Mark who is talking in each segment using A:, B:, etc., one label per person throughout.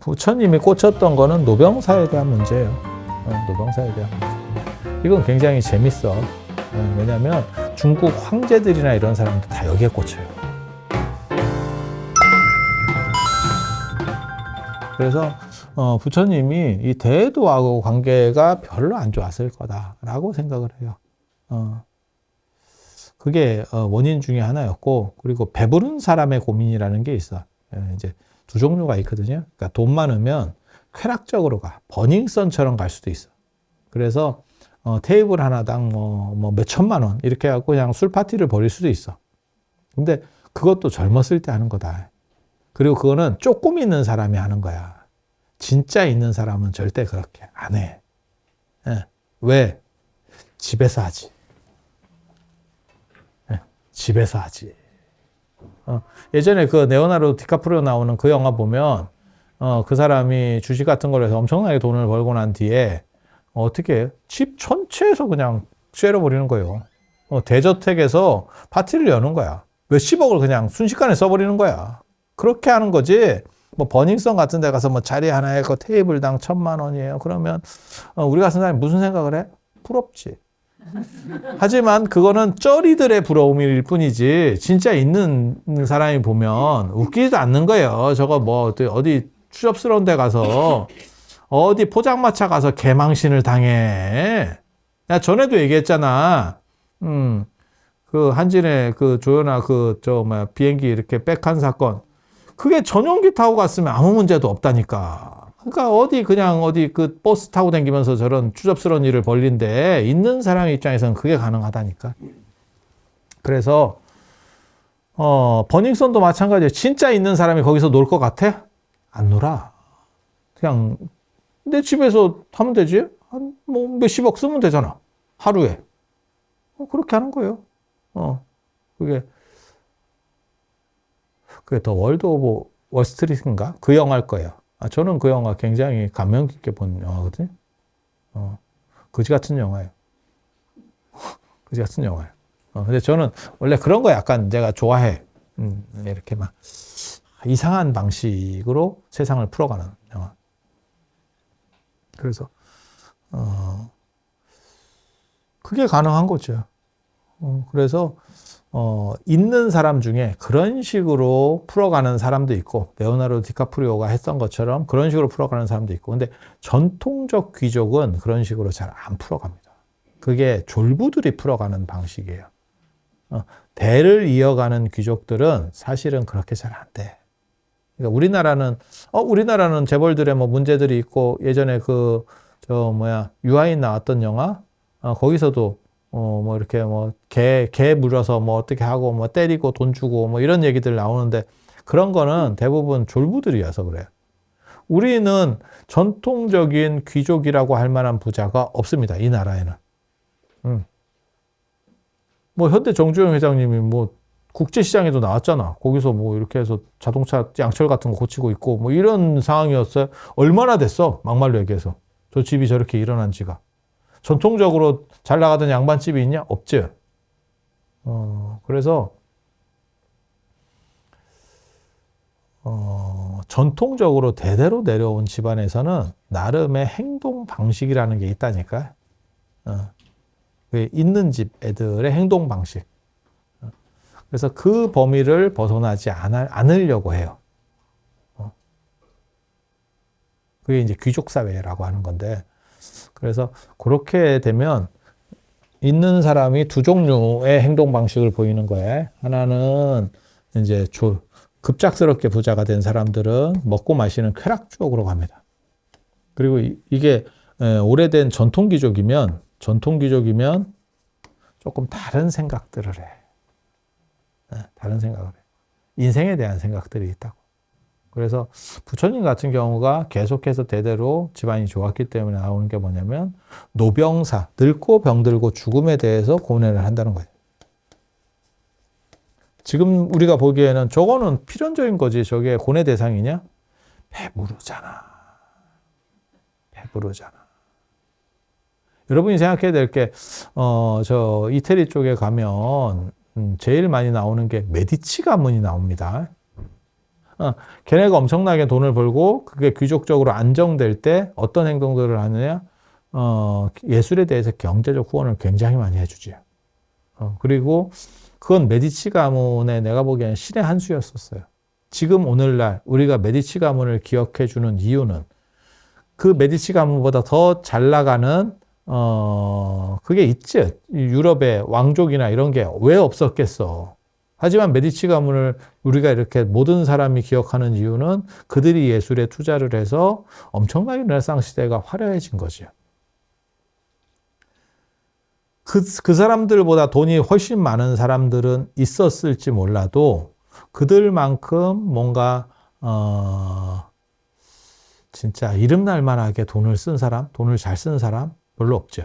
A: 부처님이 꽂혔던 거는 노병사에 대한 문제예요. 노병사에 대한 문제. 이건 굉장히 재밌어. 왜냐하면 중국 황제들이나 이런 사람들 다 여기에 꽂혀요. 그래서 부처님이 이 대도하고 관계가 별로 안 좋았을 거다라고 생각을 해요. 그게 원인 중에 하나였고, 그리고 배부른 사람의 고민이라는 게 있어. 이제 두 종류가 있거든요. 그러니까 돈 많으면 쾌락적으로 가. 버닝썬처럼 갈 수도 있어. 그래서 테이블 하나당 뭐 몇천만 원 이렇게 해갖고 그냥 술 파티를 벌일 수도 있어. 근데 그것도 젊었을 때 하는 거다. 그리고 그거는 조금 있는 사람이 하는 거야. 진짜 있는 사람은 절대 그렇게 안 해. 왜? 집에서 하지. 집에서 하지. 예전에 그 레오나르도 디카프리오 나오는 그 영화 보면 그 사람이 주식 같은 걸 해서 엄청나게 돈을 벌고 난 뒤에 어떻게 해요? 집 전체에서 그냥 쉐러 버리는 거예요. 대저택에서 파티를 여는 거야. 몇십억을 그냥 순식간에 써버리는 거야. 그렇게 하는 거지. 뭐 버닝썬 같은 데 가서 뭐 자리 하나에 그 테이블당 1,000만 원이에요. 그러면 우리 같은 사람이 무슨 생각을 해? 부럽지. 하지만 그거는 쩌리들의 부러움일 뿐이지 진짜 있는 사람이 보면 웃기지도 않는 거예요. 저거 뭐 어디 추접스러운 데 가서 어디 포장마차 가서 개망신을 당해. 야, 전에도 얘기했잖아. 그 한진의 그 조연아 비행기 이렇게 백한 사건. 그게 전용기 타고 갔으면 아무 문제도 없다니까. 그러니까 어디 그 버스 타고 다니면서 저런 추접스러운 일을 벌린데 있는 사람 입장에서는 그게 가능하다니까. 그래서 버닝썬도 마찬가지예요. 진짜 있는 사람이 거기서 놀 것 같아? 안 놀아. 그냥 내 집에서 하면 되지. 한 뭐 몇십억 쓰면 되잖아. 하루에. 그렇게 하는 거예요. 그게 더 월드 오브 월스트리트인가? 그 영화일 거예요. 저는 그 영화 굉장히 감명 깊게 본 영화거든요. 그지 같은 영화예요. 그지 같은 영화예요. 근데 저는 원래 그런 거 약간 제가 좋아해. 이렇게 막 이상한 방식으로 세상을 풀어가는 영화. 그래서 그게 가능한 거죠. 그래서 있는 사람 중에 그런 식으로 풀어가는 사람도 있고, 레오나르도 디카프리오가 했던 것처럼 그런 식으로 풀어가는 사람도 있고, 근데 전통적 귀족은 그런 식으로 잘 안 풀어갑니다. 그게 졸부들이 풀어가는 방식이에요. 대를 이어가는 귀족들은 사실은 그렇게 잘 안 돼. 그러니까 우리나라는 재벌들의 뭐 문제들이 있고, 예전에 유아인 나왔던 영화, 거기서도 뭐 이렇게 개 물어서 뭐 어떻게 하고 뭐 때리고 돈 주고 뭐 이런 얘기들 나오는데, 그런 거는 대부분 졸부들이어서 그래요. 우리는 전통적인 귀족이라고 할 만한 부자가 없습니다. 이 나라에는. 뭐 현대 정주영 회장님이 뭐 국제시장에도 나왔잖아. 거기서 뭐 이렇게 해서 자동차 양철 같은 거 고치고 있고 뭐 이런 상황이었어요. 얼마나 됐어? 막말로 얘기해서. 저 집이 저렇게 일어난 지가. 전통적으로 잘 나가던 양반집이 있냐? 없지. 그래서 전통적으로 대대로 내려온 집안에서는 나름의 행동 방식이라는 게 있다니까. 있는 집 애들의 행동 방식. 그래서 그 범위를 벗어나지 않으려고 해요. 그게 이제 귀족 사회라고 하는 건데, 그래서 그렇게 되면 있는 사람이 두 종류의 행동 방식을 보이는 거예요. 하나는 이제 급작스럽게 부자가 된 사람들은 먹고 마시는 쾌락 쪽으로 갑니다. 그리고 이게 오래된 전통 귀족이면 조금 다른 생각들을 해. 다른 생각을 해. 인생에 대한 생각들이 있다고. 그래서 부처님 같은 경우가 계속해서 대대로 집안이 좋았기 때문에 나오는 게 뭐냐면 노병사, 늙고 병들고 죽음에 대해서 고뇌를 한다는 거예요. 지금 우리가 보기에는 저거는 필연적인 거지. 저게 고뇌 대상이냐? 배부르잖아. 여러분이 생각해야 될 게, 이태리 쪽에 가면 제일 많이 나오는 게 메디치 가문이 나옵니다. 걔네가 엄청나게 돈을 벌고 그게 귀족적으로 안정될 때 어떤 행동들을 하느냐? 예술에 대해서 경제적 후원을 굉장히 많이 해주지. 그리고 그건 메디치 가문의 내가 보기에는 신의 한 수였었어요. 지금 오늘날 우리가 메디치 가문을 기억해 주는 이유는 그 메디치 가문보다 더 잘 나가는 그게 있지. 유럽의 왕족이나 이런 게 왜 없었겠어. 하지만 메디치 가문을 우리가 이렇게 모든 사람이 기억하는 이유는 그들이 예술에 투자를 해서 엄청나게 르네상스 시대가 화려해진 거죠. 그 사람들보다 돈이 훨씬 많은 사람들은 있었을지 몰라도 그들만큼 뭔가 진짜 이름날 만하게 돈을 쓴 사람, 돈을 잘 쓴 사람 별로 없죠.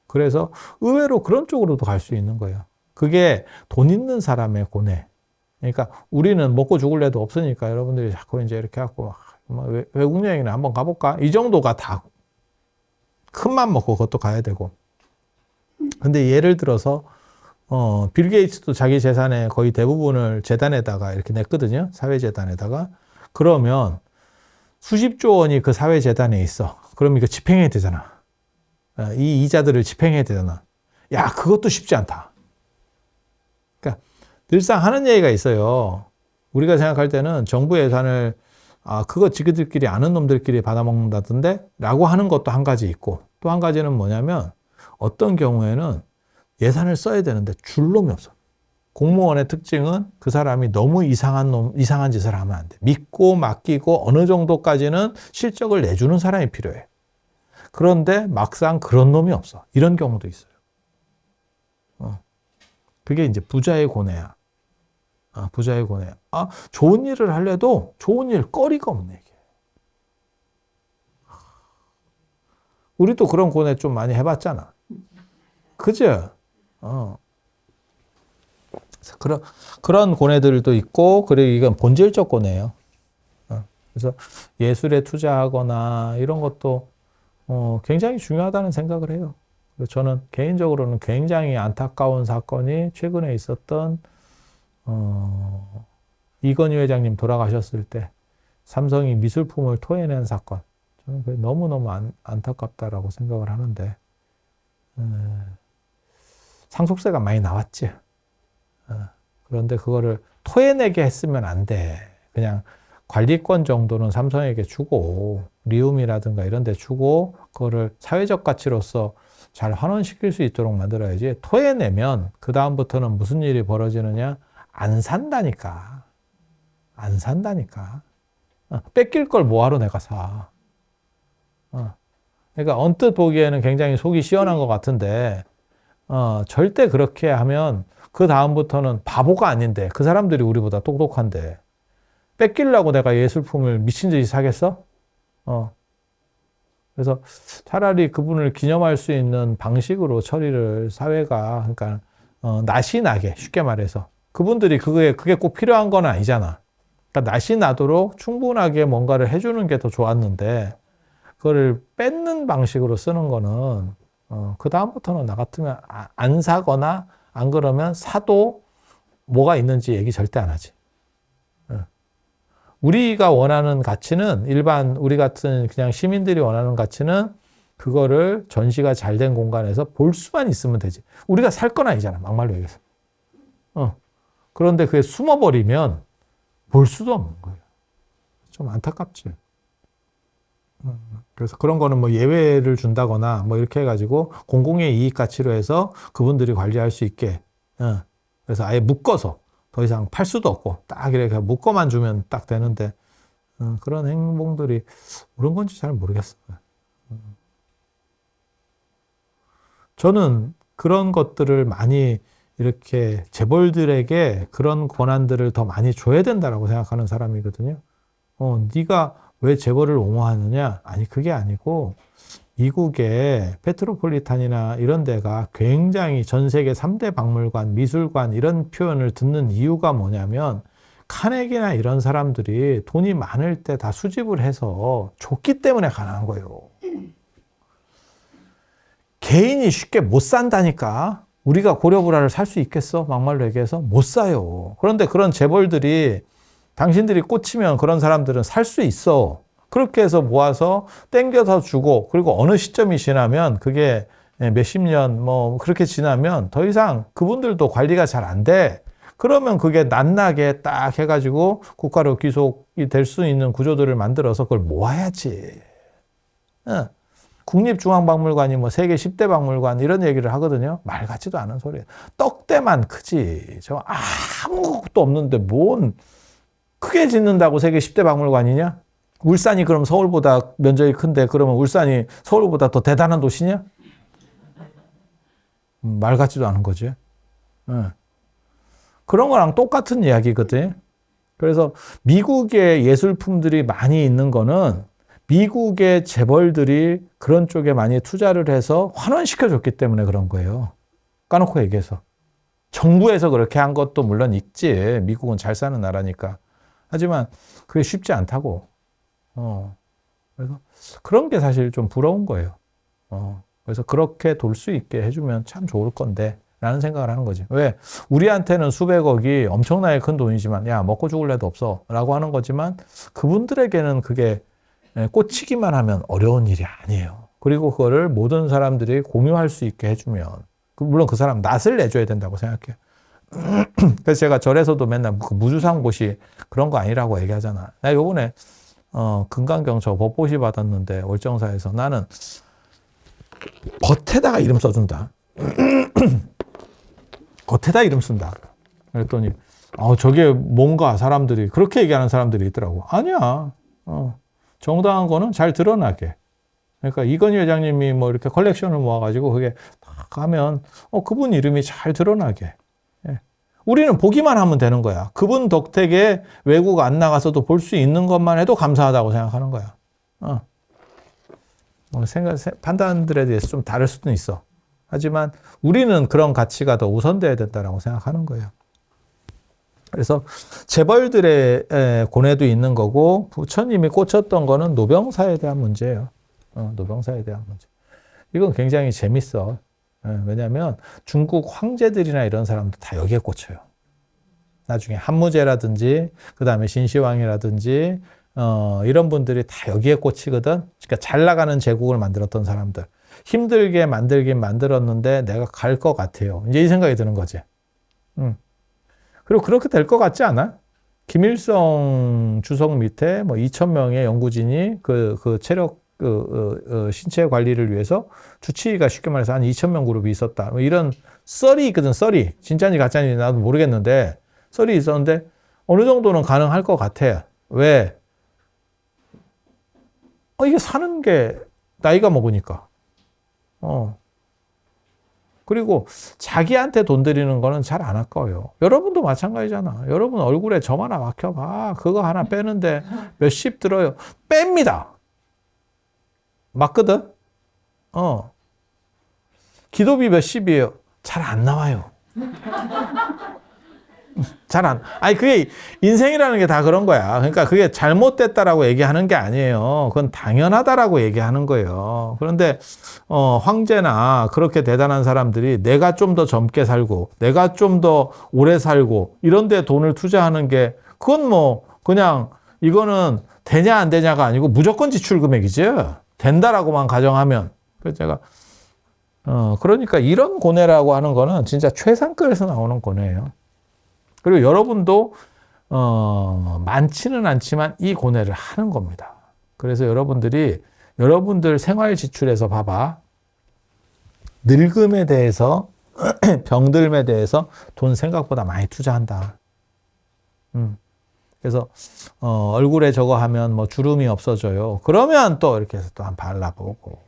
A: 그래서 의외로 그런 쪽으로도 갈 수 있는 거예요. 그게 돈 있는 사람의 고뇌. 그러니까 우리는 먹고 죽을래도 없으니까 여러분들이 자꾸 이제 이렇게 하고 외국 여행이나 한번 가볼까? 이 정도가 다 큰맘 먹고 그것도 가야 되고. 근데 예를 들어서 빌 게이츠도 자기 재산의 거의 대부분을 재단에다가 이렇게 냈거든요. 사회재단에다가. 그러면 수십조 원이 그 사회재단에 있어. 그럼 이거 집행해야 되잖아. 이 이자들을 집행해야 되잖아. 야, 그것도 쉽지 않다. 그러니까 늘상 하는 얘기가 있어요. 우리가 생각할 때는 정부 예산을 그거 지그들끼리 아는 놈들끼리 받아먹는다던데 라고 하는 것도 한 가지 있고 또 한 가지는 뭐냐면 어떤 경우에는 예산을 써야 되는데 줄 놈이 없어. 공무원의 특징은 그 사람이 너무 이상한 짓을 하면 안 돼. 믿고 맡기고 어느 정도까지는 실적을 내주는 사람이 필요해. 그런데 막상 그런 놈이 없어. 이런 경우도 있어요. 그게 이제 부자의 고뇌야. 부자의 고뇌야. 좋은 일을 하려도 좋은 일 거리가 없네, 이게. 우리도 그런 고뇌 좀 많이 해봤잖아. 그죠? 그런 고뇌들도 있고, 그리고 이건 본질적 고뇌예요. 그래서 예술에 투자하거나 이런 것도 굉장히 중요하다는 생각을 해요. 저는 개인적으로는 굉장히 안타까운 사건이 최근에 있었던 이건희 회장님 돌아가셨을 때 삼성이 미술품을 토해낸 사건. 저는 그게 너무너무 안타깝다라고 생각을 하는데 상속세가 많이 나왔지. 그런데 그거를 토해내게 했으면 안 돼. 그냥 관리권 정도는 삼성에게 주고 리움이라든가 이런 데 주고 그거를 사회적 가치로서 잘 환원시킬 수 있도록 만들어야지. 토해내면 그 다음부터는 무슨 일이 벌어지느냐? 안 산다니까. 안 산다니까. 뺏길 걸 뭐하러 내가 사. 그러니까 언뜻 보기에는 굉장히 속이 시원한 것 같은데 절대 그렇게 하면 그 다음부터는 바보가 아닌데 그 사람들이 우리보다 똑똑한데 뺏기려고 내가 예술품을 미친 듯이 사겠어? 그래서 차라리 그분을 기념할 수 있는 방식으로 처리를 사회가 그러니까 낯이 나게 쉽게 말해서 그분들이 그게 꼭 필요한 건 아니잖아. 그러니까 낯이 나도록 충분하게 뭔가를 해주는 게 더 좋았는데 그거를 뺏는 방식으로 쓰는 거는 그 다음부터는 나 같으면 안 사거나 안 그러면 사도 뭐가 있는지 얘기 절대 안 하지. 우리가 원하는 가치는 일반 우리 같은 그냥 시민들이 원하는 가치는 그거를 전시가 잘 된 공간에서 볼 수만 있으면 되지. 우리가 살 건 아니잖아. 막말로 얘기해서. 그런데 그게 숨어버리면 볼 수도 없는 거예요. 좀 안타깝지. 그래서 그런 거는 뭐 예외를 준다거나 뭐 이렇게 해가지고 공공의 이익 가치로 해서 그분들이 관리할 수 있게. 그래서 아예 묶어서 더 이상 팔 수도 없고 딱 이렇게 묶어만 주면 딱 되는데 그런 행동들이 옳은 건지 잘 모르겠어요. 저는 그런 것들을 많이 이렇게 재벌들에게 그런 권한들을 더 많이 줘야 된다라고 생각하는 사람이거든요. 네가 왜 재벌을 옹호하느냐? 아니 그게 아니고 미국의 페트로폴리탄이나 이런 데가 굉장히 전 세계 3대 박물관, 미술관 이런 표현을 듣는 이유가 뭐냐면 카네기나 이런 사람들이 돈이 많을 때 다 수집을 해서 줬기 때문에 가능한 거예요. 개인이 쉽게 못 산다니까. 우리가 고려불화를 살 수 있겠어? 막말로 얘기해서 못 사요. 그런데 그런 재벌들이 당신들이 꽂히면 그런 사람들은 살 수 있어. 그렇게 해서 모아서 땡겨서 주고, 그리고 어느 시점이 지나면 그게 몇십 년 뭐 그렇게 지나면 더 이상 그분들도 관리가 잘 안 돼. 그러면 그게 낱나게 딱 해가지고 국가로 귀속이 될 수 있는 구조들을 만들어서 그걸 모아야지. 국립중앙박물관이 뭐 세계 10대 박물관 이런 얘기를 하거든요. 말 같지도 않은 소리예요. 떡대만 크지. 저 아무것도 없는데 뭔 크게 짓는다고 세계 10대 박물관이냐? 울산이 그럼 서울보다 면적이 큰데 그러면 울산이 서울보다 더 대단한 도시냐? 말 같지도 않은 거지. 그런 거랑 똑같은 이야기거든. 그래서 미국의 예술품들이 많이 있는 거는 미국의 재벌들이 그런 쪽에 많이 투자를 해서 환원시켜줬기 때문에 그런 거예요. 까놓고 얘기해서. 정부에서 그렇게 한 것도 물론 있지. 미국은 잘 사는 나라니까. 하지만 그게 쉽지 않다고. 그래서 그런 게 사실 좀 부러운 거예요. 그래서 그렇게 돌 수 있게 해주면 참 좋을 건데 라는 생각을 하는 거지. 왜? 우리한테는 수백억이 엄청나게 큰 돈이지만 야 먹고 죽을 애도 없어 라고 하는 거지만 그분들에게는 그게 꽂히기만 하면 어려운 일이 아니에요. 그리고 그거를 모든 사람들이 공유할 수 있게 해주면 물론 그 사람 낯을 내줘야 된다고 생각해요. 그래서 제가 절에서도 맨날 그 무주상보시 그런 거 아니라고 얘기하잖아. 나 요번에 금강경 저 법보시 받았는데 월정사에서 나는 겉에다가 이름 써준다. 겉에다 이름 쓴다. 그랬더니 저게 뭔가 사람들이 그렇게 얘기하는 사람들이 있더라고. 아니야. 정당한 거는 잘 드러나게. 그러니까 이건희 회장님이 뭐 이렇게 컬렉션을 모아가지고 그게 딱 하면 그분 이름이 잘 드러나게. 예. 우리는 보기만 하면 되는 거야. 그분 덕택에 외국 안 나가서도 볼 수 있는 것만 해도 감사하다고 생각하는 거야. 판단들에 대해서 좀 다를 수도 있어. 하지만 우리는 그런 가치가 더 우선돼야 된다고 생각하는 거예요. 그래서 재벌들의 고뇌도 있는 거고 부처님이 꽂혔던 거는 노병사에 대한 문제예요. 노병사에 대한 문제. 이건 굉장히 재밌어. 왜냐하면 중국 황제들이나 이런 사람도 다 여기에 꽂혀요. 나중에 한무제라든지 그 다음에 신시황이라든지 이런 분들이 다 여기에 꽂히거든. 그러니까 잘 나가는 제국을 만들었던 사람들. 힘들게 만들긴 만들었는데 내가 갈 것 같아요. 이제 이 생각이 드는 거지. 그리고 그렇게 될 것 같지 않아? 김일성 주석 밑에 뭐 2,000명의 연구진이 그 체력, 신체 관리를 위해서 주치의가 쉽게 말해서 한 2,000명 그룹이 있었다. 뭐 이런 썰이 있거든, 썰이. 진짜인지 가짜인지 나도 모르겠는데, 썰이 있었는데, 어느 정도는 가능할 것 같아. 왜? 이게 사는 게 나이가 먹으니까. 그리고 자기한테 돈 들이는 거는 잘 안 아까워요. 여러분도 마찬가지잖아. 여러분 얼굴에 점 하나 막혀봐. 그거 하나 빼는데 몇십 들어요. 뺍니다. 맞거든? 기도비 몇십이에요. 잘 안 나와요. 그게 인생이라는 게 다 그런 거야. 그러니까 그게 잘못됐다라고 얘기하는 게 아니에요. 그건 당연하다라고 얘기하는 거예요. 그런데, 황제나 그렇게 대단한 사람들이 내가 좀 더 젊게 살고, 내가 좀 더 오래 살고, 이런 데 돈을 투자하는 게, 그건 뭐, 그냥, 이거는 되냐 안 되냐가 아니고 무조건 지출 금액이지. 된다라고만 가정하면. 그래서 제가, 그러니까 이런 고뇌라고 하는 거는 진짜 최상급에서 나오는 고뇌예요. 그리고 여러분도 많지는 않지만 이 고뇌를 하는 겁니다. 그래서 여러분들 생활 지출에서 봐봐. 늙음에 대해서 병들음에 대해서 돈 생각보다 많이 투자한다. 그래서 얼굴에 저거 하면 뭐 주름이 없어져요. 그러면 또 이렇게 해서 또 한 발라보고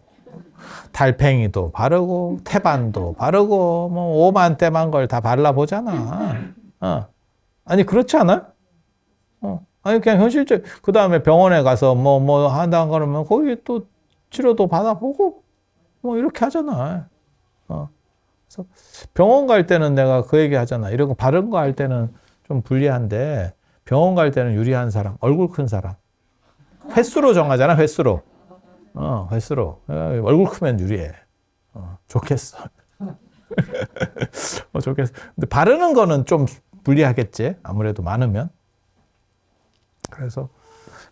A: 달팽이도 바르고 태반도 바르고 뭐 오만때만 걸 다 발라보잖아. 아니 그렇지 않아? 아니 그냥 현실적. 그 다음에 병원에 가서 뭐 한다는 거면 거기 또 치료도 받아보고 뭐 이렇게 하잖아. 그래서 병원 갈 때는 내가 그 얘기 하잖아. 이런 거 바른 거 할 때는 좀 불리한데 병원 갈 때는 유리한 사람, 얼굴 큰 사람. 횟수로 정하잖아. 횟수로. 횟수로. 얼굴 크면 유리해. 좋겠어. 좋겠어. 근데 바르는 거는 좀 불리하겠지. 아무래도 많으면. 그래서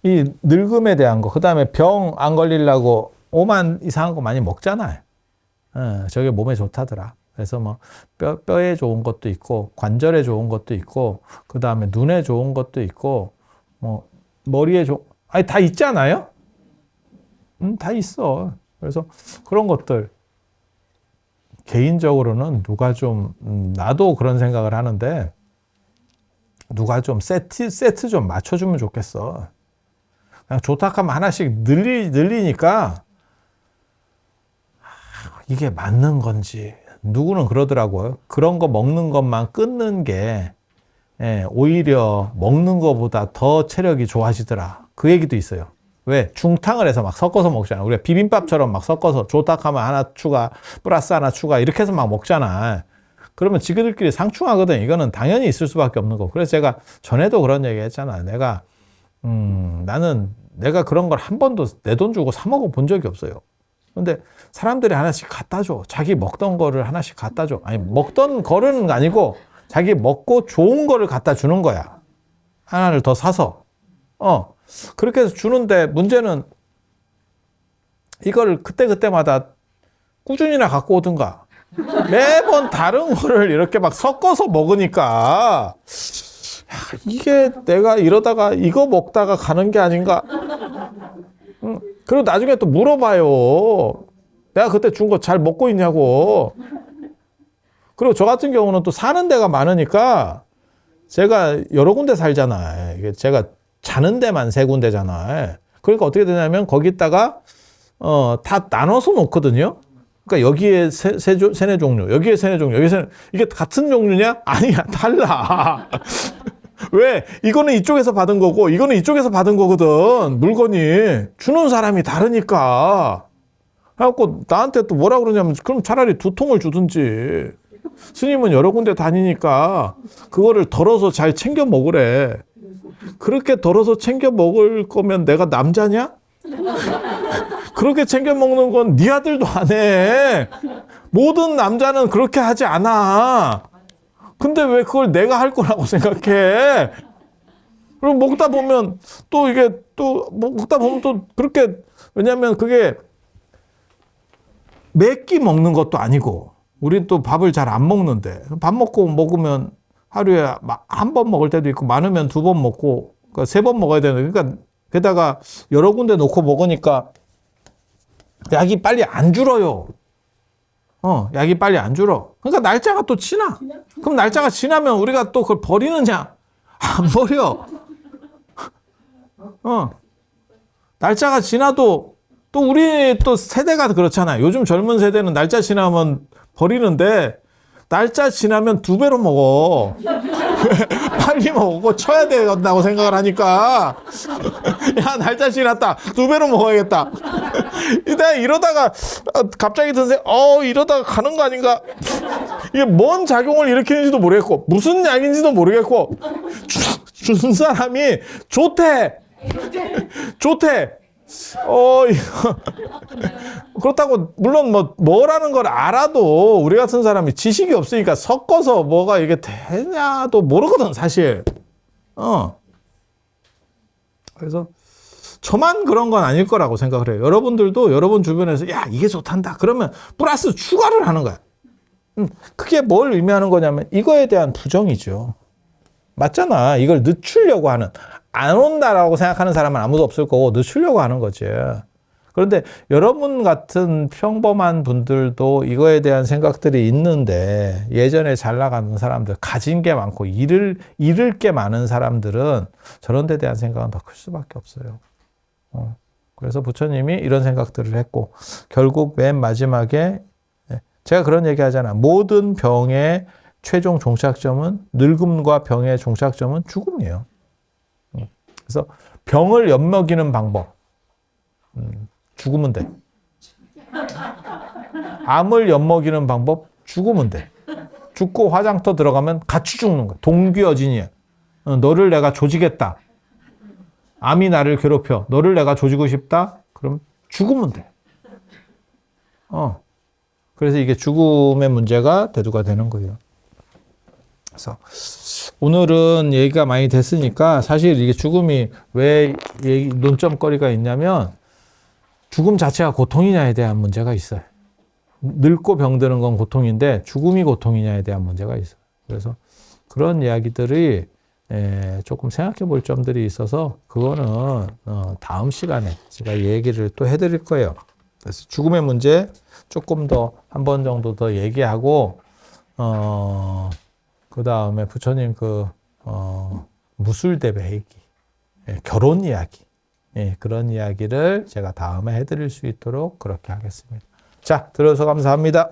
A: 이 늙음에 대한 거, 그 다음에 병 안 걸리려고 오만 이상한 거 많이 먹잖아요. 저게 몸에 좋다더라. 그래서 뭐 뼈에 좋은 것도 있고 관절에 좋은 것도 있고 그 다음에 눈에 좋은 것도 있고 뭐 머리에 아니 다 있잖아요. 다 있어. 그래서 그런 것들 개인적으로는 누가 좀 나도 그런 생각을 하는데 누가 좀 세트 좀 맞춰주면 좋겠어. 그냥 좋다 하면 하나씩 늘리니까 이게 맞는 건지 누구는 그러더라고요. 그런 거 먹는 것만 끊는 게 오히려 먹는 것보다 더 체력이 좋아지더라. 그 얘기도 있어요. 왜? 중탕을 해서 막 섞어서 먹잖아. 우리가 비빔밥처럼 막 섞어서 좋다 하면 하나 추가, 플러스 하나 추가 이렇게 해서 막 먹잖아. 그러면 지그들끼리 상충하거든. 이거는 당연히 있을 수밖에 없는 거. 그래서 제가 전에도 그런 얘기 했잖아. 나는 내가 그런 걸 한 번도 내 돈 주고 사 먹어 본 적이 없어요. 근데 사람들이 하나씩 갖다 줘. 자기 먹던 거를 하나씩 갖다 줘. 아니, 먹던 거는 아니고 자기 먹고 좋은 거를 갖다 주는 거야. 하나를 더 사서. 그렇게 해서 주는데 문제는 이걸 그때그때마다 꾸준히나 갖고 오든가. 매번 다른 거를 이렇게 막 섞어서 먹으니까 이게 내가 이러다가 이거 먹다가 가는 게 아닌가. 그리고 나중에 또 물어봐요. 내가 그때 준 거 잘 먹고 있냐고. 그리고 저 같은 경우는 또 사는 데가 많으니까 제가 여러 군데 살잖아요. 이게 제가 자는 데만 3군데잖아요. 그러니까 어떻게 되냐면 거기다가 다 나눠서 놓거든요. 그러니까 여기에 세네 종류, 여기에 세네 종류, 여기에 이게 같은 종류냐? 아니야, 달라. 왜? 이거는 이쪽에서 받은 거고 이거는 이쪽에서 받은 거거든. 물건이 주는 사람이 다르니까. 그래갖고 나한테 또 뭐라 그러냐면 그럼 차라리 2통을 주든지. 스님은 여러 군데 다니니까 그거를 덜어서 잘 챙겨 먹으래. 그렇게 덜어서 챙겨 먹을 거면 내가 남자냐? 그렇게 챙겨 먹는 건 네 아들도 안 해. 모든 남자는 그렇게 하지 않아. 근데 왜 그걸 내가 할 거라고 생각해? 그리고 먹다 보면 또 이게 또 먹다 보면 또 그렇게, 왜냐면 그게 몇 끼 먹는 것도 아니고 우린 또 밥을 잘 안 먹는데 밥 먹으면 하루에 한 번 먹을 때도 있고 많으면 2번 먹고 그러니까 3번 먹어야 되는. 그러니까 게다가 여러 군데 놓고 먹으니까 약이 빨리 안 줄어요. 약이 빨리 안 줄어. 그러니까 날짜가 또 지나. 그럼 날짜가 지나면 우리가 또 그걸 버리느냐? 안 버려. 날짜가 지나도 또 우리 또 세대가 그렇잖아요. 요즘 젊은 세대는 날짜 지나면 버리는데 날짜 지나면 2배로 먹어. 빨리 먹고 쳐야 된다고 생각을 하니까 야, 날짜 지났다. 2배로 먹어야겠다. 내가 이러다가 갑자기 든 생각, 이러다가 가는 거 아닌가? 이게 뭔 작용을 일으키는지도 모르겠고 무슨 약인지도 모르겠고 준 사람이 좋대. 이거 그렇다고 물론 뭐라는 걸 알아도 우리 같은 사람이 지식이 없으니까 섞어서 뭐가 이게 되냐도 모르거든 사실. 그래서 저만 그런 건 아닐 거라고 생각을 해요. 여러분들도 여러분 주변에서 야 이게 좋단다 그러면 플러스 추가를 하는 거야. 그게 뭘 의미하는 거냐면 이거에 대한 부정이죠. 맞잖아. 이걸 늦추려고 하는, 안 온다라고 생각하는 사람은 아무도 없을 거고 늦추려고 하는 거지. 그런데 여러분 같은 평범한 분들도 이거에 대한 생각들이 있는데 예전에 잘 나가는 사람들, 가진 게 많고 잃을 게 많은 사람들은 저런 데 대한 생각은 더 클 수밖에 없어요. 그래서 부처님이 이런 생각들을 했고 결국 맨 마지막에 제가 그런 얘기 하잖아. 모든 병의 최종 종착점은, 늙음과 병의 종착점은 죽음이에요. 그래서 병을 엿먹이는 방법, 죽으면 돼. 암을 엿먹이는 방법, 죽으면 돼. 죽고 화장터 들어가면 같이 죽는 거야. 동귀어진이야. 너를 내가 조지겠다. 암이 나를 괴롭혀. 너를 내가 조지고 싶다? 그럼 죽으면 돼. 그래서 이게 죽음의 문제가 대두가 되는 거예요. 그래서 오늘은 얘기가 많이 됐으니까 사실 이게 죽음이 왜 논점거리가 있냐면 죽음 자체가 고통이냐에 대한 문제가 있어요. 늙고 병드는 건 고통인데 죽음이 고통이냐에 대한 문제가 있어요. 그래서 그런 이야기들이 조금 생각해 볼 점들이 있어서 그거는 다음 시간에 제가 얘기를 또 해드릴 거예요. 그래서 죽음의 문제 조금 더 한 번 정도 더 얘기하고 그 다음에 부처님 무술대배 얘기, 결혼 이야기, 그런 이야기를 제가 다음에 해드릴 수 있도록 그렇게 하겠습니다. 자, 들어서 감사합니다.